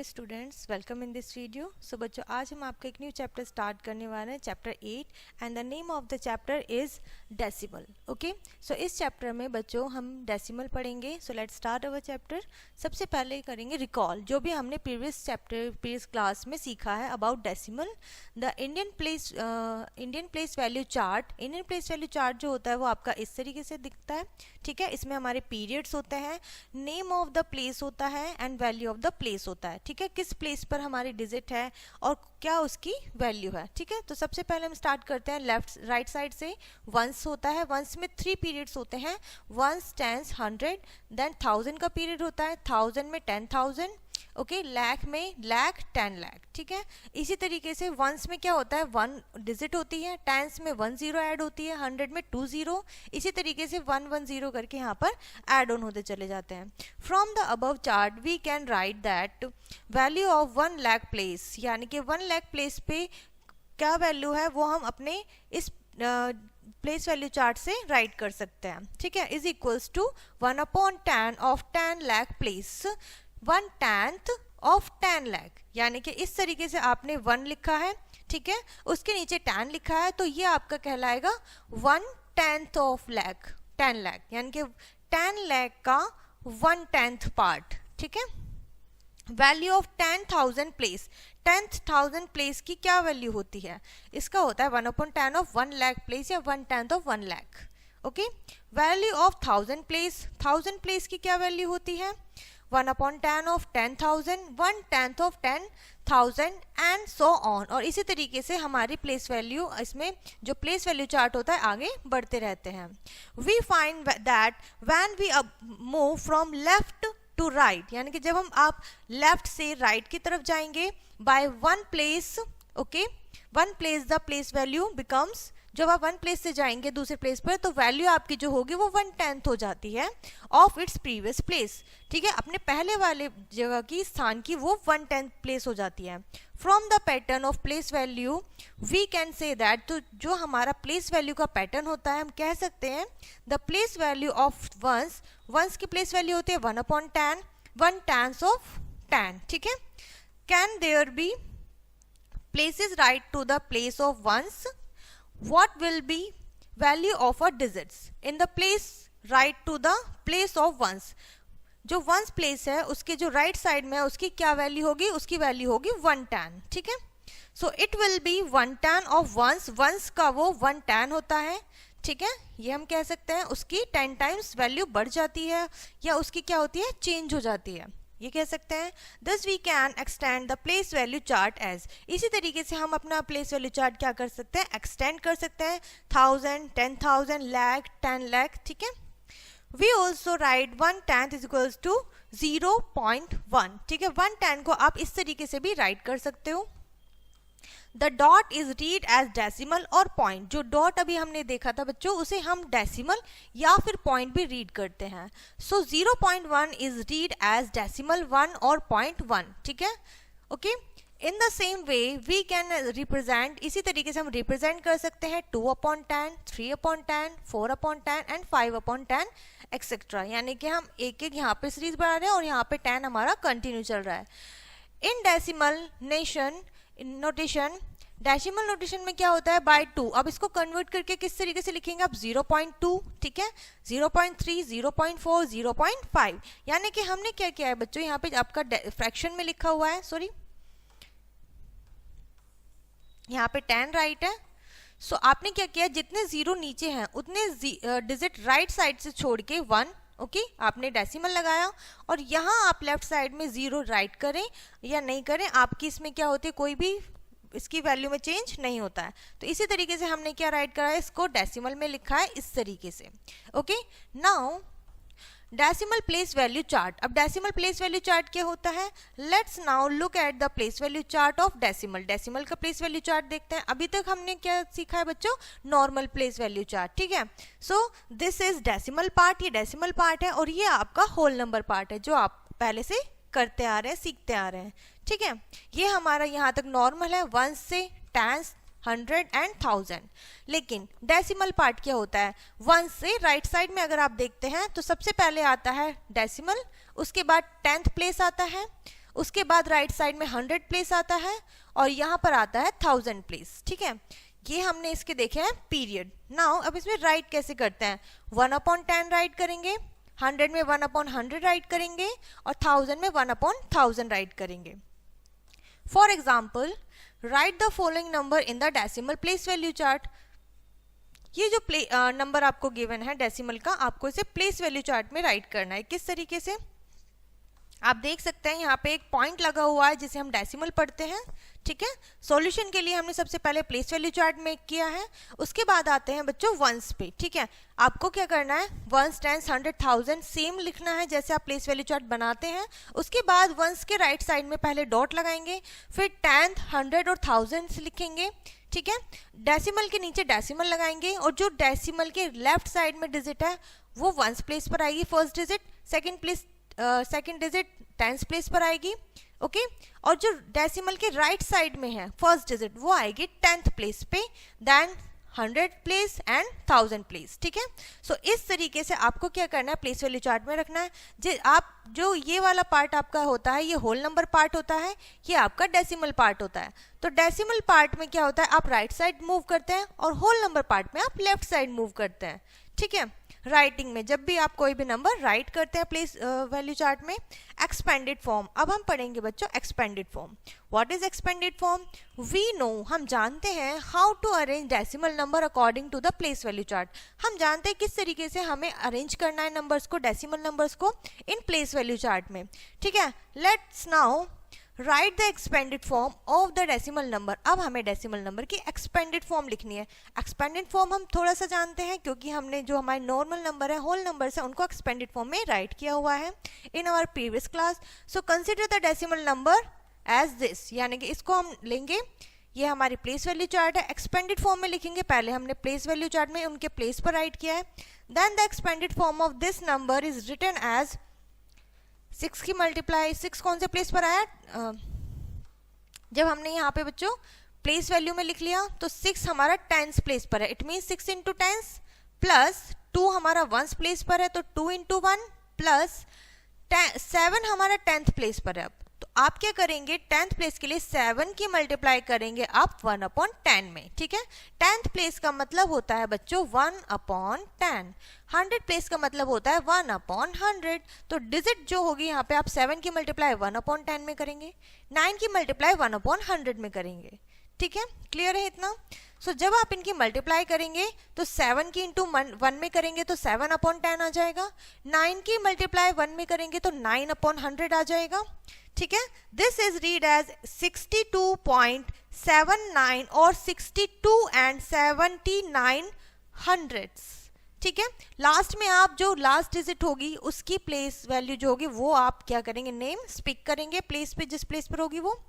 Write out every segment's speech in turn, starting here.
Students, welcome in this video. So बच्चों, आज हम आपका एक न्यू चैप्टर स्टार्ट करने वाले हैं, chapter 8, and the name of the chapter is decimal. Okay, so इस चैप्टर में बच्चों हम डेसिमल पढ़ेंगे। So let's start our chapter. सबसे पहले करेंगे रिकॉल जो भी हमने प्रीवियस क्लास में सीखा है about decimal. The Indian place value chart जो होता है वो आपका इस तरीके से दिखता है। ठीक है, इसमें हमारे पीरियड्स होते हैं, नेम ऑफ द प्लेस होता है and value of the place होता है। ठीक है, किस प्लेस पर हमारी डिजिट है और क्या उसकी वैल्यू है। ठीक है, तो सबसे पहले हम स्टार्ट करते हैं राइट साइड से। वंस होता है, वंस में 3 पीरियड्स होते हैं। वंस, टेंस, 100, देन 1000 का पीरियड होता है। 1000 में 10,000। ओके, लाख में लाख, 10 लाख। ठीक है, इसी तरीके से वंस में क्या होता है, 1 डिजिट होती है। टेंस में 1 0 ऐड होती है। 100 में 2 0। इसी तरीके से 1 1 0 करके यहाँ पर ऐड ऑन होते चले जाते हैं। From the above chart we can write that value of 1 lakh place, यानी कि 1 लाख प्लेस पे क्या वैल्यू है वो हम अपने इस प्लेस वैल्यू चार्ट से राइट कर सकते हैं। ठीक है, is equals to 1/10 of 10 lakh place, 1/10 of 10 lakh. यानी कि इस तरीके से आपने 1 लिखा है, ठीक है, उसके नीचे 10 लिखा है, तो ये आपका कहलाएगा 1/10 ऑफ लाख, 10 लाख, यानी कि 10 लाख का 1/10 पार्ट। ठीक है, वैल्यू ऑफ 10,000 प्लेस, 10,000 प्लेस की क्या वैल्यू होती है, इसका होता है 1/10 ऑफ 1 लाख प्लेस या 1/10 of 1 lakh. Okay, value of 1000 place, 1000 place की क्या वैल्यू होती है, 1/10 of 10,000, 1/10 of 10,000 and so on. और इसी तरीके से हमारी प्लेस वैल्यू, इसमें जो प्लेस वैल्यू चार्ट होता है आगे बढ़ते रहते हैं। We find that when we move from left to right, यानी कि जब हम आप लेफ्ट से राइट की तरफ जाएंगे by 1 place, okay, 1 place the place value becomes, जब आप 1 प्लेस से जाएंगे दूसरे प्लेस पर तो वैल्यू आपकी जो होगी वो 1/10 हो जाती है ऑफ इट्स प्रीवियस प्लेस। ठीक है, अपने पहले वाले जगह की स्थान की वो 1/10 प्लेस हो जाती है। From the pattern of place value we can say that, तो जो हमारा प्लेस वैल्यू का पैटर्न होता है हम कह सकते हैं the place value of ones, ones की प्लेस वैल्यू होती है 1/10, 1/10 ऑफ 10। ठीक है, can there be places right to the place of ones, what will be value of a digits in the place right to the place of ones। जो ones place है उसके जो right side में है उसकी क्या वैल्यू होगी, उसकी वैल्यू होगी 1/10। ठीक है, so it will be 1/10 of ones, ones का वो 1/10 होता है। ठीक है, ये हम कह सकते हैं उसकी 10 टाइम्स वैल्यू बढ़ जाती है या उसकी क्या होती है, चेंज हो जाती है, ये कह सकते हैं। This we can extend the place value chart as, इसी तरीके से हम अपना प्लेस वैल्यू चार्ट क्या कर सकते हैं, एक्सटेंड कर सकते हैं। 1000, 10,000, लाख, 10 लाख। ठीक है, we also write 1/10 is equals to 0.1। ठीक है, 1/10 को आप इस तरीके से भी राइट कर सकते हो। The dot is read as decimal और पॉइंट, जो डॉट अभी हमने देखा था बच्चों उसे हम डेसिमल या फिर पॉइंट भी रीड करते हैं। So 0.1 is read as decimal 1 और 0.1। ठीक है, okay, in the same way we can represent, इसी तरीके से हम रिप्रेजेंट कर सकते हैं 2/10, 3/10, 4/10 एंड 5/10 एक्सेट्रा। यानी कि हम एक एक यहाँ पे सीरीज बना रहे हैं और यहाँ पे 10 हमारा कंटिन्यू चल रहा है। In decimal notation, decimal notation में क्या होता है, बाय 2। अब इसको कन्वर्ट करके किस तरीके से लिखेंगे आप, 0.2, ठीक है, 0.3, 0.4, 0.5। यानी कि हमने क्या किया है बच्चों, यहाँ पे आपका फ्रैक्शन में लिखा हुआ है, सॉरी यहाँ पे 10 राइट है। सो आपने क्या किया, जितने जीरो नीचे हैं उतने डिजिट राइट साइड से छोड़ के 1, ओके, आपने डेसिमल लगाया और यहाँ आप लेफ्ट साइड में 0 राइट करें या नहीं करें, आपकी इसमें क्या होती है, कोई भी इसकी वैल्यू में चेंज नहीं होता है। तो इसी तरीके से हमने क्या राइट करा है, इसको डेसिमल में लिखा है इस तरीके से। Okay, now decimal place value chart. अब डेसिमल प्लेस वैल्यू चार्ट क्या होता है, let's now look at the place value chart of decimal. Decimal का प्लेस वैल्यू चार्ट देखते हैं। अभी तक हमने क्या सीखा है बच्चों, नॉर्मल प्लेस वैल्यू चार्ट। ठीक है, सो दिस इज डेसिमल पार्ट, ये डेसिमल पार्ट है और ये आपका होल नंबर पार्ट है जो आप पहले से करते आ रहे हैं, सीखते आ रहे हैं। ठीक है, ये हमारा यहाँ तक नॉर्मल है 1 से 10, 100 एंड 1000। लेकिन डेसिमल पार्ट क्या होता है, 1 से राइट साइड में अगर आप देखते हैं तो सबसे पहले आता है डेसिमल, उसके बाद 10th प्लेस आता है उसके बाद राइट साइड में 100 प्लेस आता है और यहाँ पर आता है 1000 प्लेस, ठीक है। ये हमने इसके देखे हैं पीरियड। नाउ अब इसमें राइट कैसे करते हैं, 1/10 राइट करेंगे, 100 में 1/100 राइट करेंगे और 1000 में 1/1000 राइट करेंगे। For example, right the following number in the decimal place value chart. ये जो नंबर आपको गिवन है डेसिमल का, आपको इसे प्लेस वैल्यू चार्ट में राइट करना है। किस तरीके से, आप देख सकते हैं यहाँ पे एक पॉइंट लगा हुआ है जिसे हम डेसिमल पढ़ते हैं, ठीक है। सॉल्यूशन के लिए हमने सबसे पहले प्लेस वैल्यू चार्ट मेक किया है, उसके बाद आते हैं बच्चों वंस पे, ठीक है। आपको क्या करना है, वंस, टेंस, 100, 1000 सेम लिखना है जैसे आप प्लेस वैल्यू चार्ट बनाते हैं। उसके बाद वंस के राइट साइड में पहले डॉट लगाएंगे, फिर 10, 100 और 1000 लिखेंगे, ठीक है। डेसिमल के नीचे डेसिमल लगाएंगे और जो डेसिमल के लेफ्ट साइड में डिजिट है वो वंस प्लेस पर आएगी first digit, second digit tens place पर आएगी, ओके। और जो डेसिमल के राइट साइड में है फर्स्ट डिजिट वो आएगी 10th प्लेस पे, देन 100 प्लेस एंड 1000 प्लेस, ठीक है। सो इस तरीके से आपको क्या करना है, प्लेस वैल्यू चार्ट में रखना है। आप जो ये वाला पार्ट आपका होता है ये होल नंबर पार्ट होता है, ये आपका डेसिमल पार्ट होता है। तो डेसिमल पार्ट में क्या होता है, आप राइट साइड मूव करते हैं और होल नंबर पार्ट में आप लेफ्ट साइड मूव करते हैं, ठीक है। राइटिंग में जब भी आप कोई भी नंबर राइट करते हैं प्लेस वैल्यू चार्ट में। एक्सपेंडेड फॉर्म, अब हम पढ़ेंगे बच्चों expanded form. What is expanded form, we know, हम जानते हैं how to arrange decimal number according to the place value chart. हम जानते हैं किस तरीके से हमें अरेंज करना है नंबर्स को, डेसिमल नंबर्स को इन प्लेस वैल्यू चार्ट में, ठीक है। Let's now right the expanded form of the decimal number. अब हमें डेसिमल नंबर की एक्सपेंडेड फॉर्म लिखनी है। एक्सपेंडेड फॉर्म हम थोड़ा सा जानते हैं क्योंकि हमने जो हमारे नॉर्मल नंबर है, होल नंबर है, उनको एक्सपेंडेड फॉर्म में राइट किया हुआ है in our previous class. So consider the decimal number as this, यानी कि इसको हम लेंगे, ये हमारी प्लेस वैल्यू चार्ट है, एक्सपेंडेड फॉर्म में लिखेंगे। पहले हमने प्लेस वैल्यू चार्ट में उनके प्लेस पर राइट किया है। Then the expanded form of this number is written as 6 की मल्टीप्लाई, 6 कौन से प्लेस पर आया, जब हमने यहाँ पे बच्चों प्लेस वैल्यू में लिख लिया तो 6 हमारा टेंस प्लेस पर है, it mean 6 into tens, plus 2 हमारा वंस प्लेस पर है तो 2 इंटू 1, प्लस 7 हमारा 10th प्लेस पर है। अब तो आप क्या करेंगे, 10th प्लेस के लिए 7 की मल्टीप्लाई करेंगे आप 1/10 में, ठीक है। 10th प्लेस का मतलब होता है बच्चों 1/10, 100 प्लेस का मतलब होता है 1/100। तो डिजिट जो होगी यहाँ पे आप 7 की मल्टीप्लाई 1/10 में करेंगे, 9 की मल्टीप्लाई 1/100 में करेंगे, ठीक है। क्लियर है इतना। सो जब आप इनकी मल्टीप्लाई करेंगे तो 7 की इंटू 1 में करेंगे तो 7/10 आ जाएगा, 9 की मल्टीप्लाई 1 में करेंगे तो 9/100 आ जाएगा, ठीक है। दिस इज रीड एज 62.79 और 62 एंड 79 हंड्रेड्स, ठीक है। लास्ट में आप जो लास्ट डिजिट होगी उसकी प्लेस वैल्यू जो होगी वो आप क्या करेंगे, नेम स्पिक करेंगे प्लेस पे, जिस प्लेस पर होगी वो,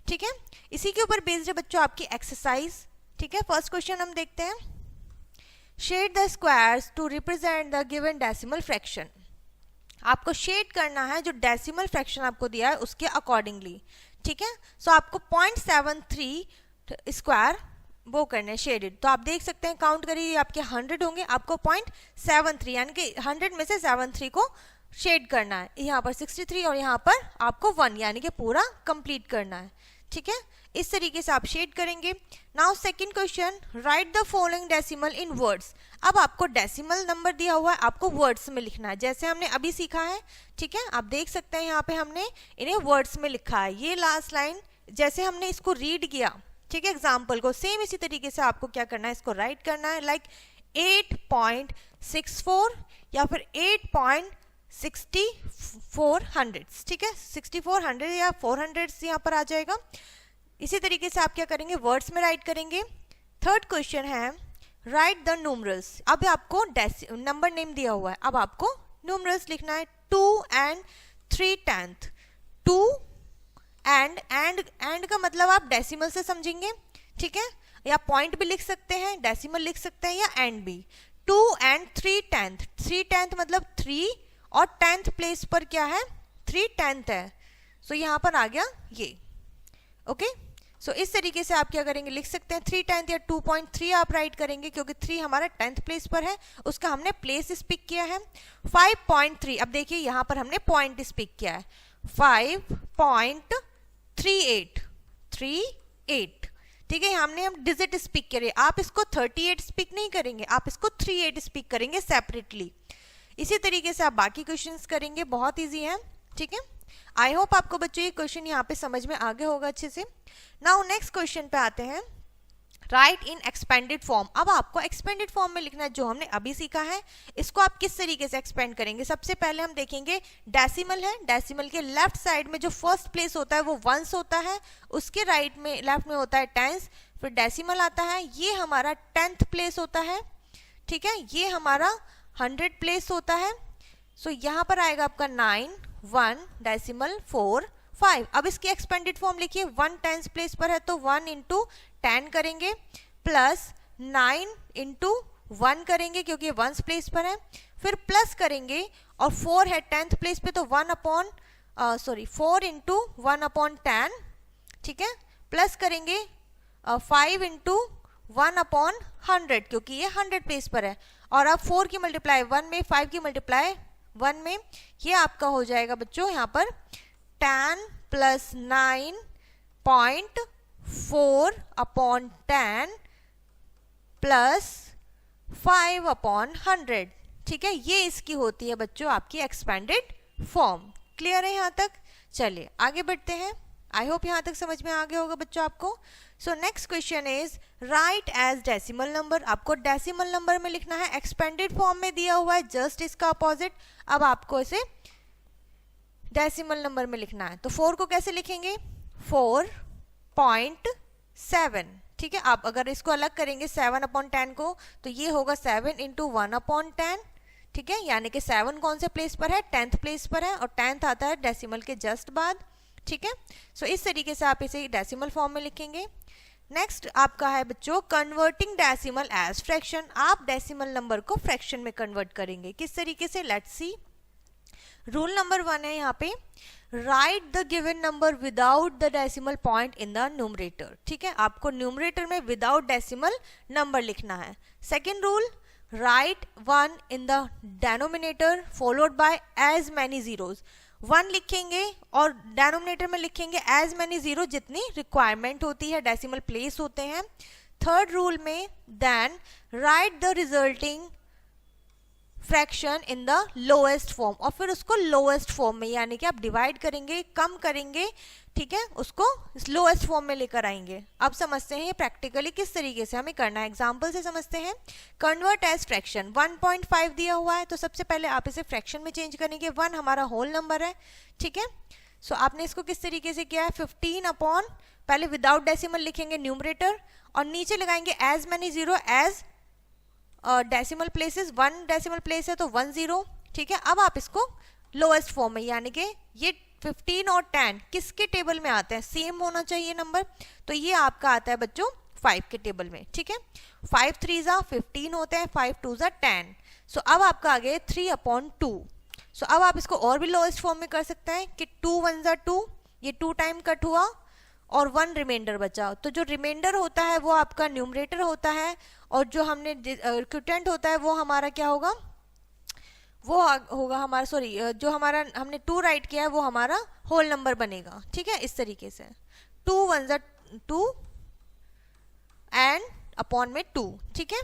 ठीक है। इसी के ऊपर बेस्ड है बच्चों आपकी एक्सरसाइज, ठीक है। फर्स्ट क्वेश्चन हम देखते हैं, shade the squares to represent the given decimal fraction. आपको शेड करना है जो डेसिमल फ्रैक्शन आपको दिया है उसके अकॉर्डिंगली, ठीक है। सो आपको 0.73 स्क्वायर वो करने हैं शेडेड। तो आप देख सकते हैं, काउंट करिए, आपके 100 होंगे, आपको 0.73 यानी कि 100 में से 73 को शेड करना है। यहाँ पर 63 और यहाँ पर आपको 1 यानी कि पूरा कंप्लीट करना है, ठीक है। इस तरीके से आप शेड करेंगे। Now second question, right the following decimal in words. अब आपको डेसिमल नंबर दिया हुआ है, आपको वर्ड्स में लिखना है जैसे हमने अभी सीखा है, ठीक है। आप देख सकते हैं यहाँ पे हमने इन्हें वर्ड्स में लिखा है। ये लास्ट लाइन जैसे हमने इसको रीड किया, ठीक है, एग्जाम्पल को, सेम इसी तरीके से आपको क्या करना है, इसको राइट करना है, लाइक 8.64 या फिर 8.64 ठीक है, 6400 या 400 यहाँ पर आ जाएगा। इसी तरीके से आप क्या करेंगे, वर्ड्स में राइट करेंगे। थर्ड क्वेश्चन है, राइट द न्यूमरल्स। अब आपको नंबर नेम दिया हुआ है, अब आपको न्यूमरल्स लिखना है, 2 and 3/10। 2 एंड का मतलब आप डेसिमल से समझेंगे, ठीक है, या पॉइंट भी लिख सकते हैं, डेसिमल लिख सकते हैं, या एंड भी। 2 and 3/10, 3/10 मतलब 3 और 10th प्लेस पर क्या है, 3/10 है। सो यहाँ पर आ गया ये, ओके। सो इस तरीके से आप क्या करेंगे, लिख सकते हैं 3/10 या 2.3 आप राइट करेंगे क्योंकि 3 हमारा 10th प्लेस पर है, उसका हमने प्लेस स्पिक किया है। 5.3, अब देखिए यहाँ पर हमने पॉइंट स्पिक किया है। 5.38 ठीक है। हमने हम डिजिट स्पीक करे, आप इसको 38 स्पीक नहीं करेंगे, आप इसको 38 स्पीक करेंगे सेपरेटली। इसी तरीके से आप बाकी क्वेश्चंस करेंगे, बहुत इजी है, ठीक है। आई होप आपको बच्चों ये क्वेश्चन यहाँ पे समझ में आ गया होगा अच्छे से। नाउ नेक्स्ट क्वेश्चन पे आते हैं, राइट इन एक्सपेंडेड फॉर्म। अब आपको एक्सपेंडेड फॉर्म में लिखना है, जो हमने अभी सीखा है इसको आप किस तरीके से एक्सपेंड करेंगे। सबसे पहले हम देखेंगे डेसिमल है, डेसिमल के लेफ्ट साइड में जो फर्स्ट प्लेस होता है वो वंस होता है, उसके राइट में लेफ्ट में होता है टेंस, फिर डेसिमल आता है, ये हमारा 10th प्लेस होता है, ठीक है, ये हमारा 100 प्लेस होता है। सो यहाँ पर आएगा आपका 9, 1 डेसिमल 4 5। अब इसकी एक्सपेंडेड फॉर्म लिखिए, 1 10th प्लेस पर है तो 1 इंटू 10 करेंगे, प्लस 9 इंटू 1 करेंगे क्योंकि 1st प्लेस पर है, फिर प्लस करेंगे और 4 है 10th प्लेस पे तो 4 इंटू 1/10, ठीक है, प्लस करेंगे 5 इंटू 1/100 क्योंकि ये 100 प्लेस पर है, और अब 4 की मल्टीप्लाई 1 में, 5 की मल्टीप्लाई 1 में, ये आपका हो जाएगा बच्चों यहाँ पर 10 प्लस 9.4/10 प्लस 5/100, ठीक है। ये इसकी होती है बच्चों आपकी एक्सपेंडेड फॉर्म। क्लियर है यहाँ तक? चलिए आगे बढ़ते हैं। आई होप यहाँ तक समझ में आ गया होगा बच्चों आपको। So next question is write as decimal number. आपको डेसिमल नंबर में लिखना है, एक्सपेंडेड फॉर्म में दिया हुआ है जस्ट इसका अपोजिट। अब आपको इसे डेसिमल नंबर में लिखना है, तो 4 को कैसे लिखेंगे, 4.7, ठीक है। आप अगर इसको अलग करेंगे 7/10 को तो ये होगा 7 इंटू 1/10, ठीक है, यानी कि 7 कौन से प्लेस पर है, 10th प्लेस पर है, और 10th आता है डेसिमल के जस्ट बाद, ठीक है। सो इस तरीके से आप इसे डेसिमल फॉर्म में लिखेंगे। नेक्स्ट आपका है बच्चों कन्वर्टिंग डेसिमल एज फ्रैक्शन। आप डेसिमल नंबर को फ्रैक्शन में कन्वर्ट करेंगे, किस तरीके से, लेट्स सी। रूल नंबर 1 है यहाँ पे, right the given number without the decimal point in the numerator, ठीक है। आपको न्यूमरेटर में विदाउट डेसिमल नंबर लिखना है। Second rule, write 1 in the denominator followed by as many zeros. 1 लिखेंगे और डेनोमिनेटर में लिखेंगे एज मैनी जीरो, जितनी रिक्वायरमेंट होती है, डेसिमल प्लेस होते हैं। थर्ड रूल में, then write the resulting fraction in the lowest form, और फिर उसको लोएस्ट फॉर्म में, यानी कि आप डिवाइड करेंगे, कम करेंगे, ठीक है, उसको लोएस्ट फॉर्म में लेकर आएंगे। अब समझते हैं ये प्रैक्टिकली किस तरीके से हमें करना है, एग्जांपल से समझते हैं। कन्वर्ट एज फ्रैक्शन, 1.5 दिया हुआ है तो सबसे पहले आप इसे फ्रैक्शन में चेंज करेंगे। 1 हमारा होल नंबर है, ठीक है। सो आपने इसको किस तरीके से किया है, 15 अपॉन, पहले विदाउट डेसिमल लिखेंगे न्यूमरेटर और नीचे लगाएंगे as many zero as decimal places. 1 decimal place है तो 1 0, ठीक है। अब आप इसको लोएस्ट फॉर्म में, यानी कि ये 15 और 10 किसके टेबल में आते हैं, सेम होना चाहिए नंबर, तो ये आपका आता है बच्चों 5 के टेबल में, ठीक है। 5 3 15 होते हैं, 5 2 10। सो अब आपका आ गया 3/2। सो अब आप इसको और भी लोएस्ट फॉर्म में कर सकते हैं कि 2 1 2, ये 2 टाइम कट हुआ और 1 रिमाइंडर बचा, तो जो रिमाइंडर होता है वो आपका न्यूमरेटर होता है, और जो हमने क्विटेंट होता है वो हमारा क्या होगा, वो होगा हमारा, सॉरी, जो हमारा हमने 2 राइट किया है वो हमारा होल नंबर बनेगा, ठीक है। इस तरीके से 2 1 2 एंड अपॉन में 2, ठीक है,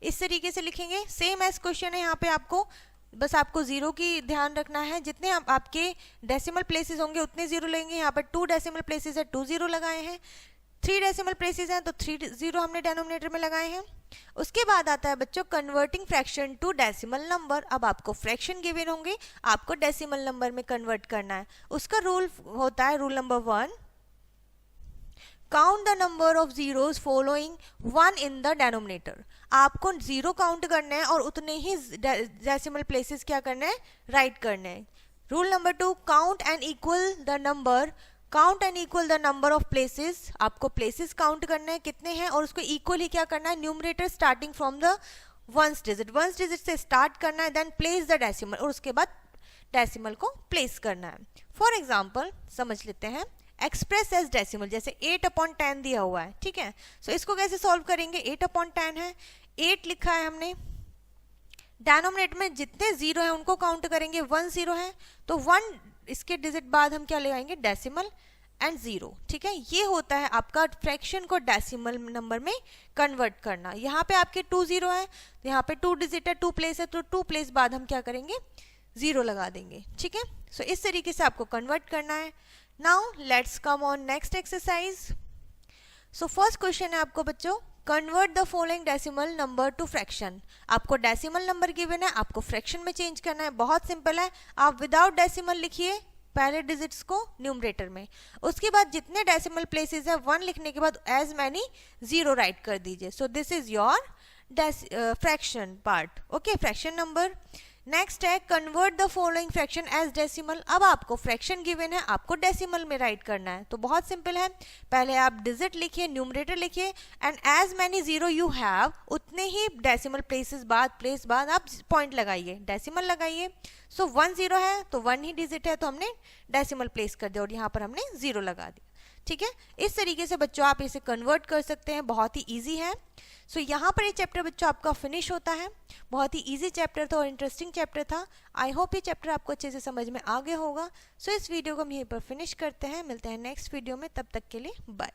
इस तरीके से लिखेंगे। सेम एज क्वेश्चन है यहाँ पे, आपको बस आपको जीरो की ध्यान रखना है, जितने आपके डेसिमल प्लेसेस होंगे उतने जीरो लेंगे। यहाँ पर 2 डेसिमल प्लेसेस है, 2 0 लगाए हैं, 3 डेसिमल प्लेसेस हैं तो 3 0 हमने डेनोमिनेटर में लगाए हैं। उसके बाद आता है बच्चों converting fraction to decimal number. अब आपको फ्रैक्शन गिवन होंगे, आपको डेसिमल नंबर में कन्वर्ट करना है। उसका रूल होता है, rule number 1, count the number of zeros following 1 in the denominator. आपको 0 काउंट करना है और उतने ही डेसिमल प्लेसेस क्या करना है, राइट करने हैं। Rule number 2, count and equal the number, count and equal the number of places. आपको प्लेसेस काउंट करना है कितने हैं और उसको इक्वल ही क्या करना है, numerator starting from the 1st digit, 1st digit से स्टार्ट करना है, देन प्लेस द डेसिमल, और उसके बाद डेसिमल को प्लेस करना है। फॉर एग्जाम्पल समझ लेते हैं, एक्सप्रेस एज डेसिमल, जैसे 8/10 दिया हुआ है, ठीक है। सो इसको कैसे सॉल्व करेंगे, 8/10 है, 8 लिखा है हमने, डेनोमिनेटर में जितने जीरो हैं उनको काउंट करेंगे, 1 0 है तो 1 इसके डिजिट बाद हम क्या लगाएंगे, डेसिमल एंड 0, ठीक है। ये होता है आपका फ्रैक्शन को डेसिमल नंबर में कन्वर्ट करना। यहाँ पे आपके 2 0 है, तो यहाँ पे 2 डिजिट है, 2 प्लेस है, तो 2 प्लेस बाद हम क्या करेंगे, 0 लगा देंगे, ठीक है। सो इस तरीके से आपको कन्वर्ट करना है। Now let's come on next exercise. So first question है आपको बच्चों, convert the following decimal number two fraction. आपको डेसिमल नंबर गिवन है, आपको फ्रैक्शन में चेंज करना है। बहुत सिंपल है, आप विदाउट डेसिमल लिखिए पहले डिजिट्स को न्यूमरेटर में, उसके बाद जितने डेसिमल प्लेसेस है 1 लिखने के बाद एज मैनी 0 राइट कर दीजिए। So this is your fraction part, okay, fraction number. Next है convert the following fraction as decimal. अब आपको फ्रैक्शन गिवन है, आपको डेसिमल में राइट करना है। तो बहुत सिंपल है, पहले आप डिजिट लिखिए, न्यूमरेटर लिखिए, and as many 0 you have, उतने ही डेसिमल प्लेस बाद आप पॉइंट लगाइए, डेसिमल लगाइए। सो 1 0 है तो 1 ही डिजिट है, तो हमने डेसिमल प्लेस कर दिया और यहाँ पर हमने 0 लगा दिया, ठीक है। इस तरीके से बच्चों आप इसे कन्वर्ट कर सकते हैं, बहुत ही इजी है। सो यहाँ पर ये चैप्टर बच्चों आपका फिनिश होता है। बहुत ही इजी चैप्टर था और इंटरेस्टिंग चैप्टर था। आई होप ये चैप्टर आपको अच्छे से समझ में आ गया होगा। सो इस वीडियो को हम यहीं पर फिनिश करते हैं, मिलते हैं नेक्स्ट वीडियो में, तब तक के लिए बाय।